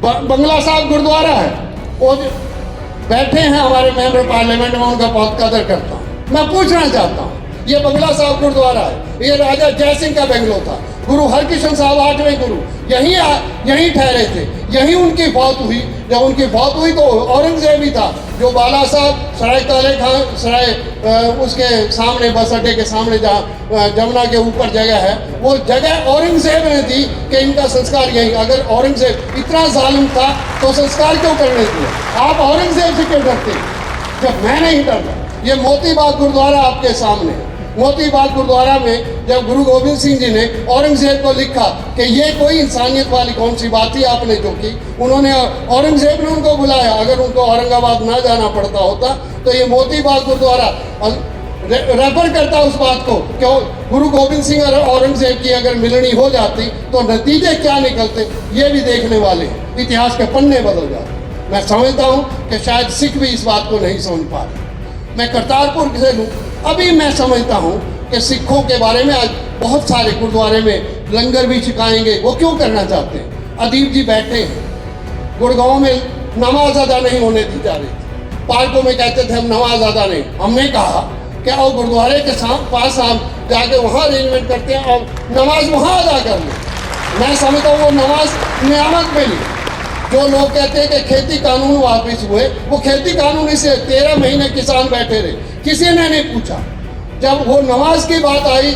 बंगला साहब गुरुद्वारा है, वो बैठे हैं हमारे मेंबर पार्लियामेंट में, उनका बहुत कदर करता हूँ। मैं पूछना चाहता हूँ, ये बंगला साहब गुरुद्वारा है, ये राजा जय सिंह का बंगलो था। गुरु हरकिशन साहब 8वें गुरु यहीं ठहरे थे, यहीं उनकी फौत हुई। जब उनकी फौत हुई तो औरंगजेब ही था जो बाला साहब सराय काले खान सराय उसके सामने बस अड्डे के सामने जहाँ जमुना के ऊपर जगह है, वो जगह औरंगजेब ने दी कि इनका संस्कार यहीं। अगर औरंगजेब इतना जालिम था तो संस्कार क्यों करने दिए? आप औरंगजेब से क्यों डरते? जब मैं नहीं डरता। ये मोती बाग गुरुद्वारा आपके सामने है। मोती बाग गुरुद्वारा में जब गुरु गोविंद सिंह जी ने औरंगजेब को लिखा कि ये कोई इंसानियत वाली कौन सी बात थी आपने जो की, उन्होंने औरंगजेब ने उनको बुलाया। अगर उनको औरंगाबाद ना जाना पड़ता होता तो ये मोती बाग गुरुद्वारा रेफर करता उस बात को कि गुरु गोविंद सिंह और औरंगजेब की अगर मिलनी हो जाती तो नतीजे क्या निकलते, ये भी देखने वाले हैं। इतिहास के पन्ने बदल जाते। मैं समझता हूँ कि शायद सिख भी इस बात को नहीं समझ पा रहे। मैं करतारपुर से हूँ, अभी मैं समझता हूँ कि सिखों के बारे में आज बहुत सारे गुरुद्वारे में लंगर भी छिकाएंगे। वो क्यों करना चाहते हैं? अदीब जी बैठे हैं, गुड़गांव में नमाज अदा नहीं होने दी जा रही थी, पार्कों में कहते थे हम नमाज अदा नहीं। हमने कहा कि आओ गुरुद्वारे के पास हम जाके वहाँ अरेंजमेंट करते हैं और नमाज वहाँ अदा कर लें। मैं समझता हूँ वो नमाज नियामत मिली। जो लोग कहते हैं कि खेती कानून वापस हुए, वो खेती कानून से 13 महीने किसान बैठे रहे, किसी ने नहीं पूछा। जब वो नमाज की बात आई,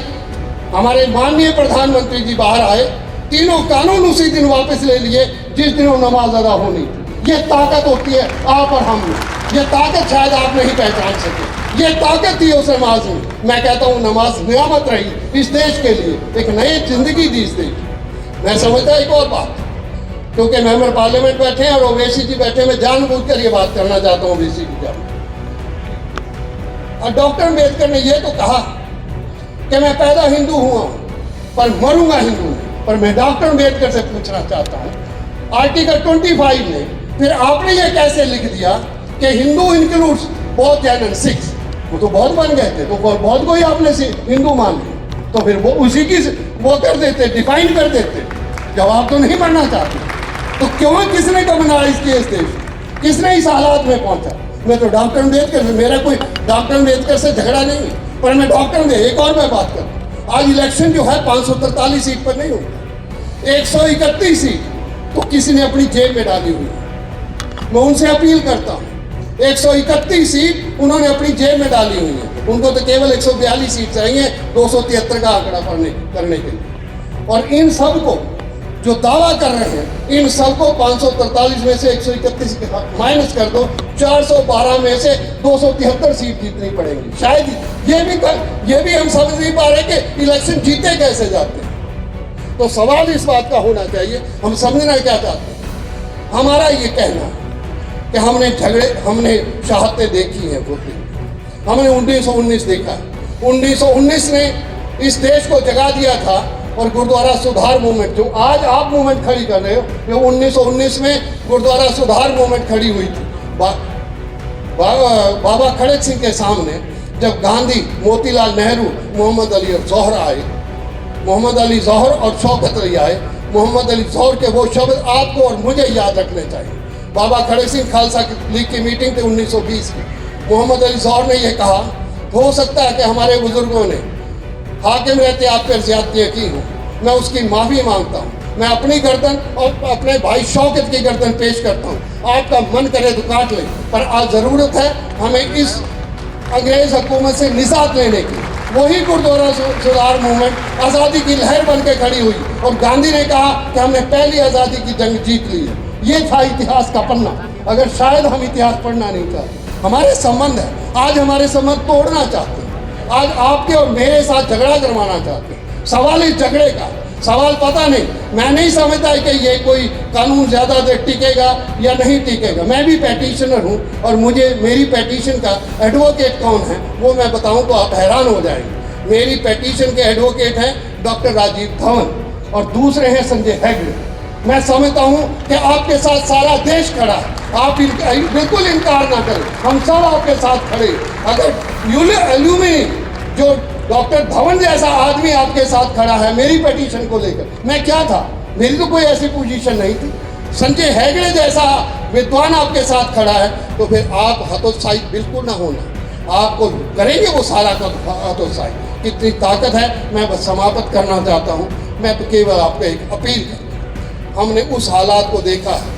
हमारे माननीय प्रधानमंत्री जी बाहर आए, तीनों कानून उसी दिन वापस ले लिए जिस दिन वो नमाज अदा होनी थी। ये ताकत होती है आप और हम में। ये ताकत शायद आप नहीं पहचान सके, ये ताकत थी उस नमाज में। मैं कहता हूँ नमाज नियामत रही इस देश के लिए, एक नई जिंदगी दी इस देश। मैं समझता एक और बात, क्योंकि मेंबर पार्लियामेंट बैठे हैं और ओवैसी जी बैठे, मैं जानबूझकर ये बात करना चाहता हूँ ओवैसी की जान। और डॉक्टर अम्बेडकर ने ये तो कहा कि मैं पैदा हिंदू हुआ पर मरूंगा हिंदू नहीं। पर मैं डॉक्टर अम्बेडकर से पूछना चाहता हूँ, आर्टिकल 25 में फिर आपने ये कैसे लिख दिया कि Hindu includes both Jain and Sikhs? वो तो बहुत बन गए थे, तो बहुत कोई आपने हिंदू मान लिया, तो फिर वो उसी की वो कर देते, डिफाइन कर देते। जवाब तो नहीं बनना चाहते, तो क्यों किसने कम्युनलाइज किया इस देश? किसने इस हालात में पहुंचा? मैं तो डॉक्टर अम्बेडकर, मेरा कोई डॉक्टर अम्बेडकर से झगड़ा नहीं है, पर मैं डॉक्टर एक और मैं बात करूँ। आज इलेक्शन जो है 543 सीट पर नहीं हुई, 131 सीट तो किसी ने अपनी जेब में डाली हुई है। मैं उनसे अपील करता हूँ, 131 सीट उन्होंने अपनी जेब में डाली हुई है। उनको तो केवल 142 सीट चाहिए 273 का आंकड़ा करने के लिए। और इन सब को जो दावा कर रहे हैं, इन सबको 543 में से 131 माइनस कर दो, 412 में से 273 सीट जीतनी पड़ेगी। शायद ये भी हम समझ नहीं पा रहे कि इलेक्शन जीते कैसे जाते हैं। तो सवाल इस बात का होना चाहिए, हम समझना क्या चाहते हैं। हमारा ये कहना कि हमने शहादतें देखी हैं, हमने 1919 देखा। 1919 ने इस देश को जगा दिया था। और गुरुद्वारा सुधार मूवमेंट जो आज आप मूवमेंट खड़ी कर रहे हो, ये 1919 में गुरुद्वारा सुधार मूवमेंट खड़ी हुई थी। बाबा खड़क सिंह के सामने जब गांधी, मोतीलाल नेहरू, मोहम्मद अली और जौहर आए, मोहम्मद अली जौहर और शौकत अली आए, मोहम्मद अली जौहर के वो शब्द आपको और मुझे याद रखने चाहिए। बाबा खड़क सिंह खालसा लीग की मीटिंग थी 1920 की। मोहम्मद अली जौहर ने यह कहा, हो सकता है कि हमारे बुजुर्गों ने हाकिम रहते आप पर ज्यादतियाँ की हूँ, मैं उसकी माफ़ी मांगता हूँ। मैं अपनी गर्दन और अपने भाई शौकत की गर्दन पेश करता हूँ। आपका मन करे तो काट ले, पर आज ज़रूरत है हमें इस अंग्रेज हुकूमत से निजात लेने की। वही गुरुद्वारा सुधार मूवमेंट आज़ादी की लहर बन के खड़ी हुई और गांधी ने कहा कि हमने पहली आज़ादी की जंग जीत ली है। ये था इतिहास का पन्ना। अगर शायद हम इतिहास पढ़ना नहीं चाहते, हमारे संबंध है, आज हमारे संबंध तोड़ना चाहते हैं, आज आपके और मेरे साथ झगड़ा करवाना चाहते हैं। सवाल इस झगड़े का सवाल पता नहीं, मैं नहीं समझता कि ये कोई कानून ज़्यादा देर टिकेगा या नहीं टिकेगा। मैं भी पैटिशनर हूँ और मुझे मेरी पैटिशन का एडवोकेट कौन है वो मैं बताऊँ तो आप हैरान हो जाएंगे। मेरी पैटिशन के एडवोकेट हैं डॉक्टर राजीव धवन और दूसरे हैं संजय हेगड़े। मैं समझता हूँ कि आपके साथ सारा देश खड़ा है, आप बिल्कुल इनकार ना करें, हम सब आपके साथ खड़े। अगर एल्यूमिनी जो डॉक्टर धवन जैसा आदमी आपके साथ खड़ा है मेरी पिटीशन को लेकर, मैं क्या था, मेरी तो कोई ऐसी पोजीशन नहीं थी। संजय हेगड़े जैसा विद्वान आपके साथ खड़ा है तो फिर आप हतोत्साहित बिल्कुल ना होना, आपको करेंगे वो सारा हतोत्साहित। कितनी ताकत है, मैं बस समाप्त करना चाहता हूँ। मैं तो केवल आपको एक अपील कर, हमने उस हालात को देखा है,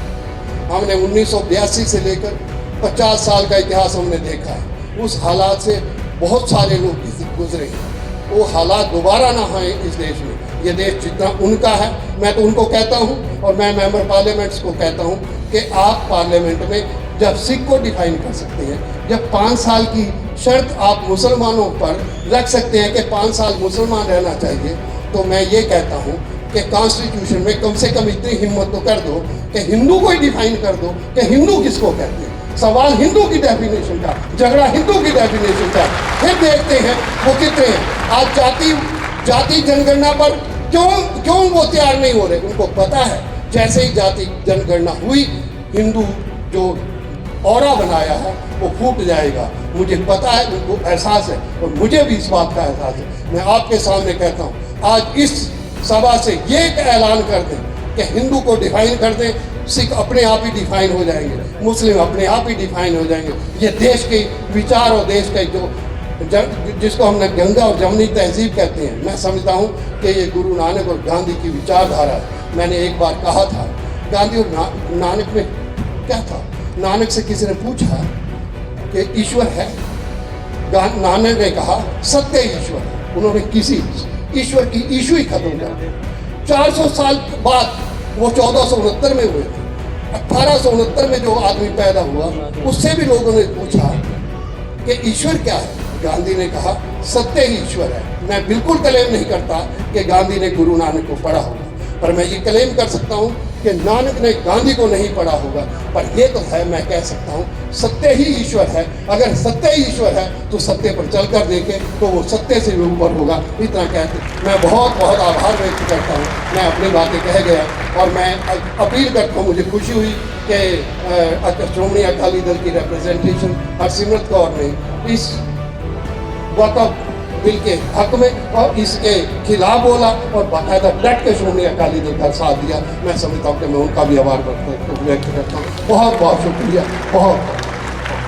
हमने 1982 से लेकर 50 साल का इतिहास हमने देखा है। उस हालात से बहुत सारे लोग गुजरे हैं, वो हालात दोबारा ना आए इस देश में। ये देश जितना उनका है, मैं तो उनको कहता हूँ और मैं मेंबर पार्लियामेंट्स को कहता हूँ कि आप पार्लियामेंट में जब सिख को डिफाइन कर सकते हैं, जब 5 साल की शर्त आप मुसलमानों पर रख सकते हैं कि 5 साल मुसलमान रहना चाहिए, तो मैं ये कहता हूँ कि कॉन्स्टिट्यूशन में कम से कम इतनी हिम्मत तो कर दो कि हिंदू को ही डिफाइन कर दो कि हिंदू किसको कहते हैं। सवाल हिंदू की डेफिनेशन का, झगड़ा हिंदू की डेफिनेशन का। फिर देखते हैं वो कितने हैं। आज जाति जनगणना पर क्यों वो तैयार नहीं हो रहे? उनको पता है जैसे ही जाति जनगणना हुई, हिंदू जो औरा बनाया है वो फूट जाएगा। मुझे पता है, उनको एहसास है और मुझे भी इस बात का एहसास है। मैं आपके सामने कहता हूँ, आज इस सभा से ये ऐलान कर दें कि हिंदू को डिफाइन कर दें, सिख अपने आप ही डिफाइन हो जाएंगे, मुस्लिम अपने आप ही डिफाइन हो जाएंगे। ये देश के विचार और देश के जिसको हमने गंगा और जमुनी तहजीब कहते हैं, मैं समझता हूँ कि ये गुरु नानक और गांधी की विचारधारा है। मैंने एक बार कहा था, गांधी और नानक में क्या था? नानक से किसी ने पूछा कि ईश्वर है? नानक ने कहा सत्य ईश्वर है। उन्होंने किसी ईश्वर की इशू ही खत्म कर दिया। 400 साल बाद वो 1469 में हुए थे। 1869 में जो आदमी पैदा हुआ, उससे भी लोगों ने पूछा कि ईश्वर क्या है? गांधी ने कहा सत्य ही ईश्वर है। मैं बिल्कुल क्लेम नहीं करता कि गांधी ने गुरु नानक को पढ़ा होगा, पर मैं ये क्लेम कर सकता हूँ कि नानक ने गांधी को नहीं पढ़ा होगा। पर ये तो है, मैं कह सकता हूँ सत्य ही ईश्वर है। अगर सत्य ही ईश्वर है तो सत्य पर चलकर देखें तो वो सत्य से भी ऊपर होगा। इतना कहते मैं बहुत बहुत आभार व्यक्त करता हूँ। मैं अपनी बातें कह गया और मैं अपील करता हूँ, मुझे खुशी हुई कि श्रोमणी अकाली दल की रिप्रेजेंटेशन हरसिमरत कौर ने इस वक़्फ़ बिल के हक में और इसके खिलाफ बोला और बाकायदा डट के श्रोमणी अकाली दल का साथ दिया। मैं समझता हूँ कि मैं उनका भी आभार व्यक्त करता हूँ। बहुत बहुत शुक्रिया, बहुत।